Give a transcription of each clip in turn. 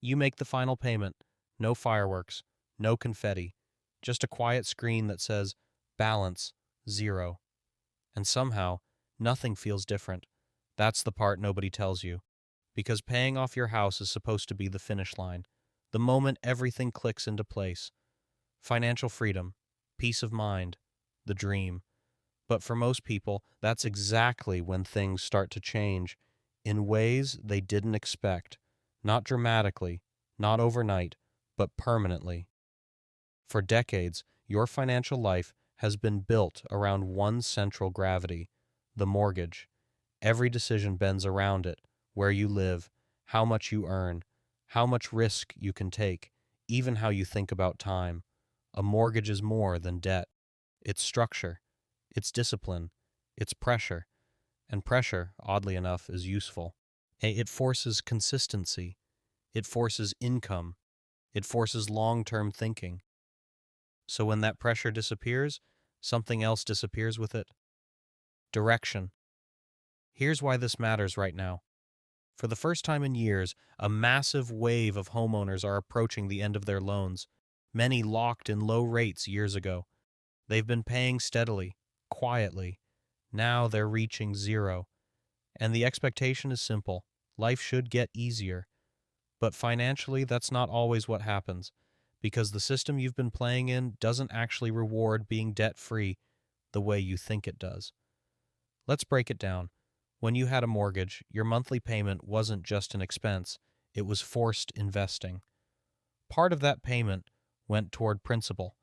You make the final payment. No fireworks, no confetti, just a quiet screen that says, balance, zero. And somehow, nothing feels different. That's the part nobody tells you. Because paying off your house is supposed to be the finish line, the moment everything clicks into place. Financial freedom, peace of mind, the dream. But for most people, that's exactly when things start to change in ways they didn't expect. Not dramatically, not overnight, but permanently. For decades, your financial life has been built around one central gravity, the mortgage. Every decision bends around it: where you live, how much you earn, how much risk you can take, even how you think about time. A mortgage is more than debt. It's structure, it's discipline, it's pressure. And pressure, oddly enough, is useful. It forces consistency, it forces income, it forces long term thinking. So when that pressure disappears, something else disappears with it: direction. Here's why this matters right now. For the first time in years, a massive wave of homeowners are approaching the end of their loans. Many locked in low rates years ago. They've been paying steadily, quietly. Now they're reaching zero. And the expectation is simple: life should get easier. But financially, that's not always what happens, because the system you've been playing in doesn't actually reward being debt-free the way you think it does. Let's break it down. When you had a mortgage, your monthly payment wasn't just an expense, it was forced investing. Part of that payment went toward principal,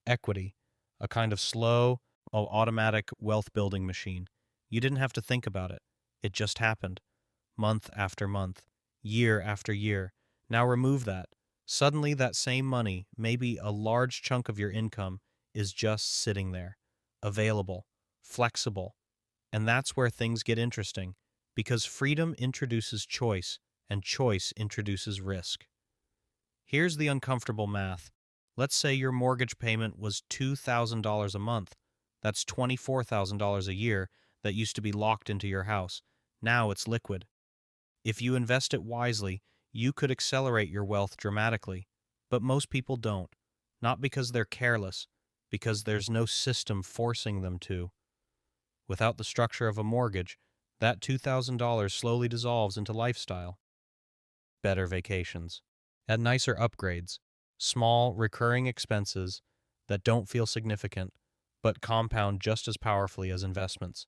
equity, a kind of slow, automatic wealth building machine. You didn't have to think about it. It just happened. Month after month, year after year. Now remove that. Suddenly, that same money, maybe a large chunk of your income, is just sitting there, available, flexible. And that's where things get interesting, because freedom introduces choice, and choice introduces risk. Here's the uncomfortable math. Let's say your mortgage payment was $2,000 a month. That's $24,000 a year that used to be locked into your house. Now it's liquid. If you invest it wisely, you could accelerate your wealth dramatically. But most people don't. Not because they're careless, because there's no system forcing them to. Without the structure of a mortgage, that $2,000 slowly dissolves into lifestyle. Better vacations, at nicer upgrades, small, recurring expenses that don't feel significant, but compound just as powerfully as investments,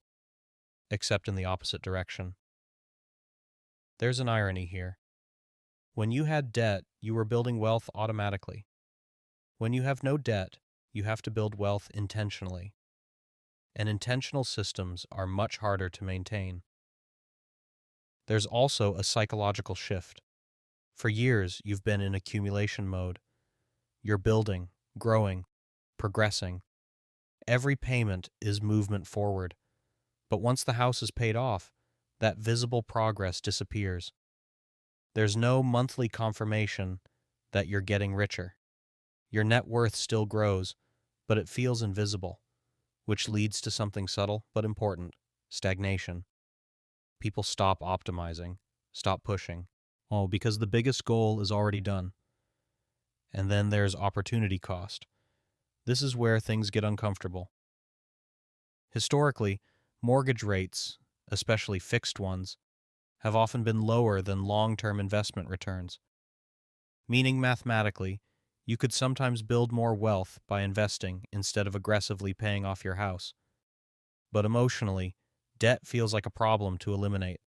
except in the opposite direction. There's an irony here. When you had debt, you were building wealth automatically. When you have no debt, you have to build wealth intentionally. And intentional systems are much harder to maintain. There's also a psychological shift. For years, you've been in accumulation mode. You're building, growing, progressing. Every payment is movement forward. But once the house is paid off, that visible progress disappears. There's no monthly confirmation that you're getting richer. Your net worth still grows, but it feels invisible, which leads to something subtle but important: stagnation. People stop optimizing, stop pushing. Oh, because the biggest goal is already done. And then there's opportunity cost. This is where things get uncomfortable. Historically, mortgage rates, especially fixed ones, have often been lower than long-term investment returns. Meaning mathematically, you could sometimes build more wealth by investing instead of aggressively paying off your house. But emotionally, debt feels like a problem to eliminate.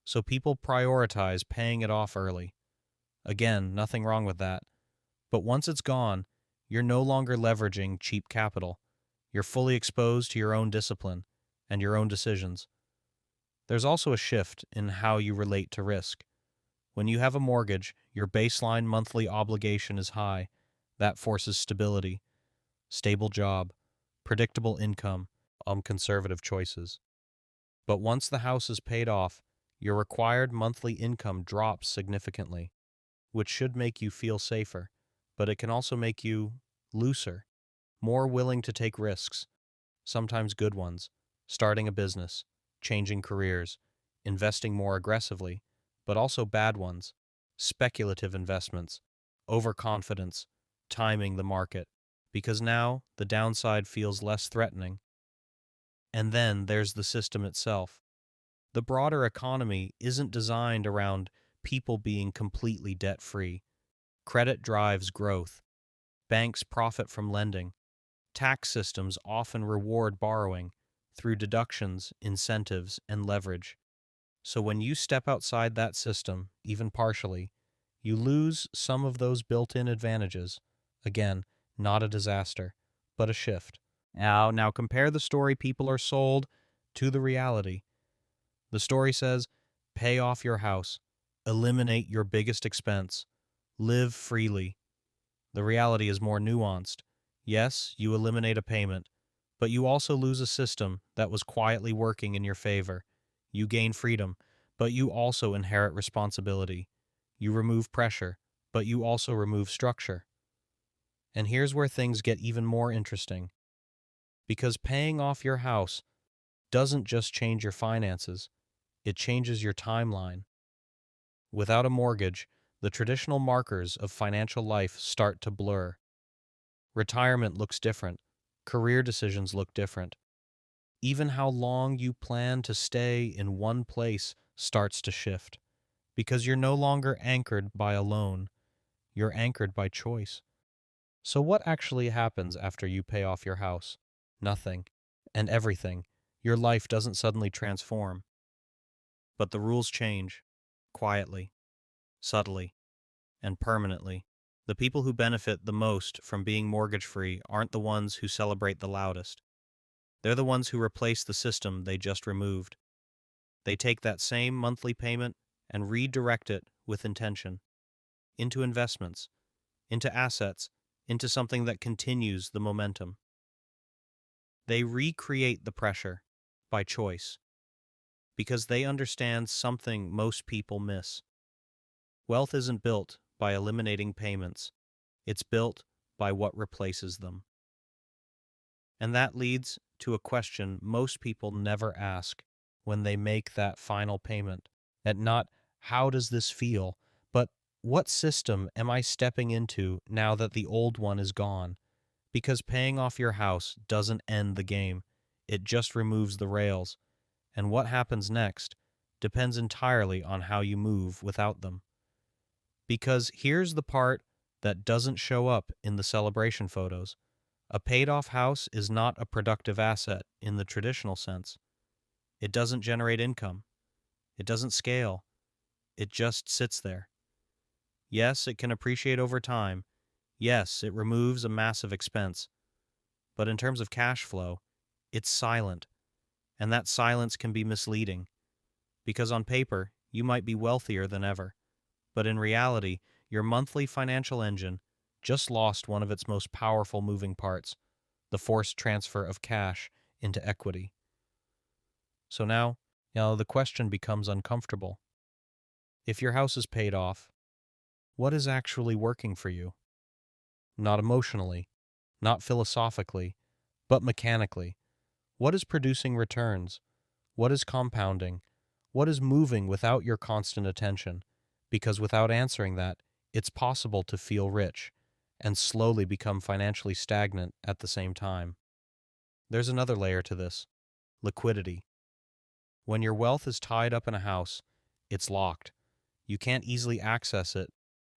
So people prioritize paying it off early. Again, nothing wrong with that. But once it's gone, you're no longer leveraging cheap capital. You're fully exposed to your own discipline and your own decisions. There's also a shift in how you relate to risk. When you have a mortgage, your baseline monthly obligation is high. That forces stability, stable job, predictable income, conservative choices. But once the house is paid off, your required monthly income drops significantly, which should make you feel safer, but it can also make you looser, more willing to take risks, sometimes good ones: starting a business, changing careers, investing more aggressively, but also bad ones, speculative investments, overconfidence, timing the market, because now the downside feels less threatening. And then there's the system itself. The broader economy isn't designed around people being completely debt-free. Credit drives growth. Banks profit from lending. Tax systems often reward borrowing through deductions, incentives, and leverage. So when you step outside that system, even partially, you lose some of those built-in advantages. Again, not a disaster, but a shift. Now compare the story people are sold to the reality. The story says, pay off your house, eliminate your biggest expense, live freely. The reality is more nuanced. Yes, you eliminate a payment, but you also lose a system that was quietly working in your favor. You gain freedom, but you also inherit responsibility. You remove pressure, but you also remove structure. And here's where things get even more interesting. Because paying off your house doesn't just change your finances, it changes your timeline. Without a mortgage, the traditional markers of financial life start to blur. Retirement looks different. Career decisions look different. Even how long you plan to stay in one place starts to shift. Because you're no longer anchored by a loan, you're anchored by choice. So what actually happens after you pay off your house? Nothing. And everything. Your life doesn't suddenly transform. But the rules change. Quietly. Subtly. And permanently. The people who benefit the most from being mortgage-free aren't the ones who celebrate the loudest. They're the ones who replace the system they just removed. They take that same monthly payment and redirect it with intention. Into investments. Into assets. Into something that continues the momentum. They recreate the pressure by choice because they understand something most people miss. Wealth isn't built by eliminating payments. It's built by what replaces them. And that leads to a question most people never ask when they make that final payment. And not, how does this feel? But what system am I stepping into now that the old one is gone? Because paying off your house doesn't end the game. It just removes the rails. And what happens next depends entirely on how you move without them. Because here's the part that doesn't show up in the celebration photos. A paid-off house is not a productive asset in the traditional sense. It doesn't generate income. It doesn't scale. It just sits there. Yes, it can appreciate over time. Yes, it removes a massive expense. But in terms of cash flow, it's silent. And that silence can be misleading. Because on paper, you might be wealthier than ever. But in reality, your monthly financial engine just lost one of its most powerful moving parts, the forced transfer of cash into equity. So now the question becomes uncomfortable. If your house is paid off, what is actually working for you? Not emotionally, not philosophically, but mechanically. What is producing returns? What is compounding? What is moving without your constant attention? Because without answering that, it's possible to feel rich and slowly become financially stagnant at the same time. There's another layer to this: liquidity. When your wealth is tied up in a house, it's locked. You can't easily access it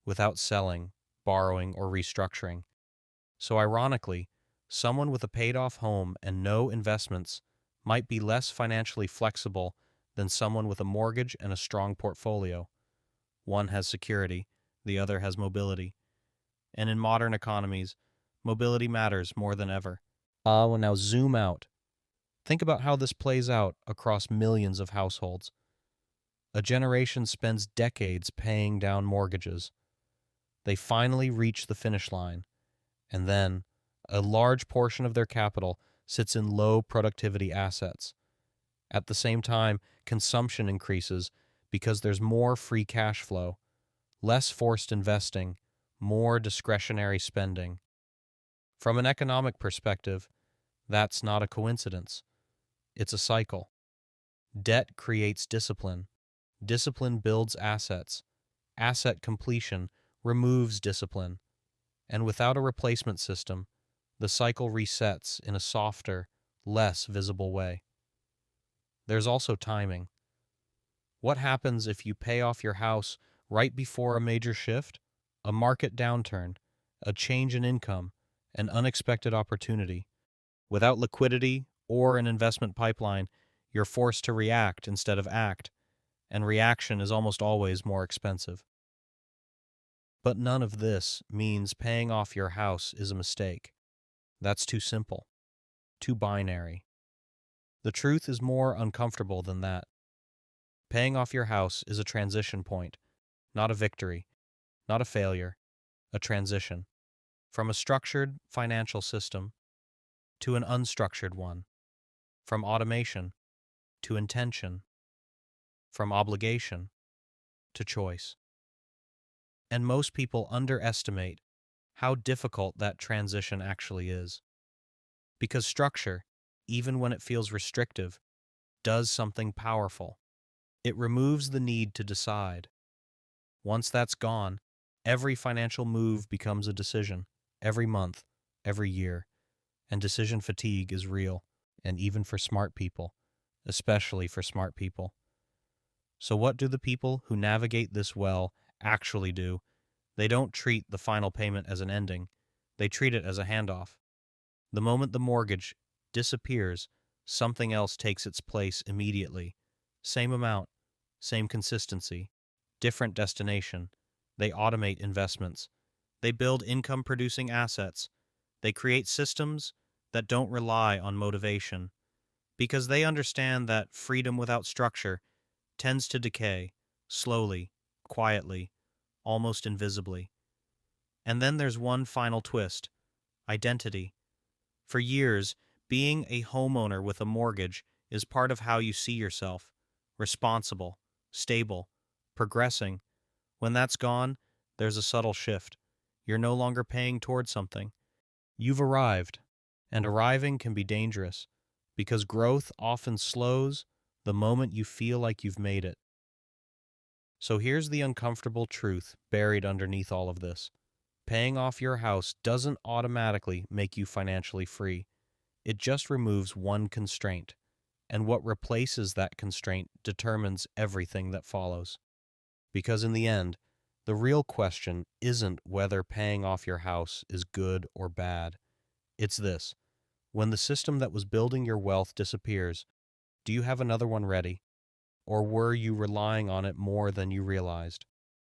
without selling, borrowing, or restructuring. So ironically, someone with a paid-off home and no investments might be less financially flexible than someone with a mortgage and a strong portfolio. One has security, the other has mobility. And in modern economies, mobility matters more than ever. Well, now zoom out. Think about how this plays out across millions of households. A generation spends decades paying down mortgages. They finally reach the finish line, and then a large portion of their capital sits in low productivity assets. At the same time, consumption increases because there's more free cash flow, less forced investing, more discretionary spending. From an economic perspective, that's not a coincidence. It's a cycle. Debt creates discipline. Discipline builds assets. Asset completion removes discipline, and without a replacement system, the cycle resets in a softer, less visible way. There's also timing. What happens if you pay off your house right before a major shift, a market downturn, a change in income, an unexpected opportunity? Without liquidity or an investment pipeline, you're forced to react instead of act, and reaction is almost always more expensive. But none of this means paying off your house is a mistake. That's too simple, too binary. The truth is more uncomfortable than that. Paying off your house is a transition point, not a victory, not a failure, a transition. From a structured financial system to an unstructured one, from automation to intention, from obligation to choice. And most people underestimate how difficult that transition actually is. Because structure, even when it feels restrictive, does something powerful. It removes the need to decide. Once that's gone, every financial move becomes a decision, every month, every year. And decision fatigue is real, and even for smart people, especially for smart people. So what do the people who navigate this well actually do? They don't treat the final payment as an ending. They treat it as a handoff. The moment the mortgage disappears, something else takes its place immediately. Same amount, same consistency, different destination. They automate investments. They build income-producing assets. They create systems that don't rely on motivation, because they understand that freedom without structure tends to decay, slowly, quietly, almost invisibly. And then there's one final twist: identity. For years, being a homeowner with a mortgage is part of how you see yourself: responsible, stable, progressing. When that's gone, there's a subtle shift. You're no longer paying toward something. You've arrived, and arriving can be dangerous, because growth often slows the moment you feel like you've made it. So here's the uncomfortable truth buried underneath all of this. Paying off your house doesn't automatically make you financially free. It just removes one constraint, and what replaces that constraint determines everything that follows. Because in the end, the real question isn't whether paying off your house is good or bad. It's this: when the system that was building your wealth disappears, do you have another one ready? Or were you relying on it more than you realized?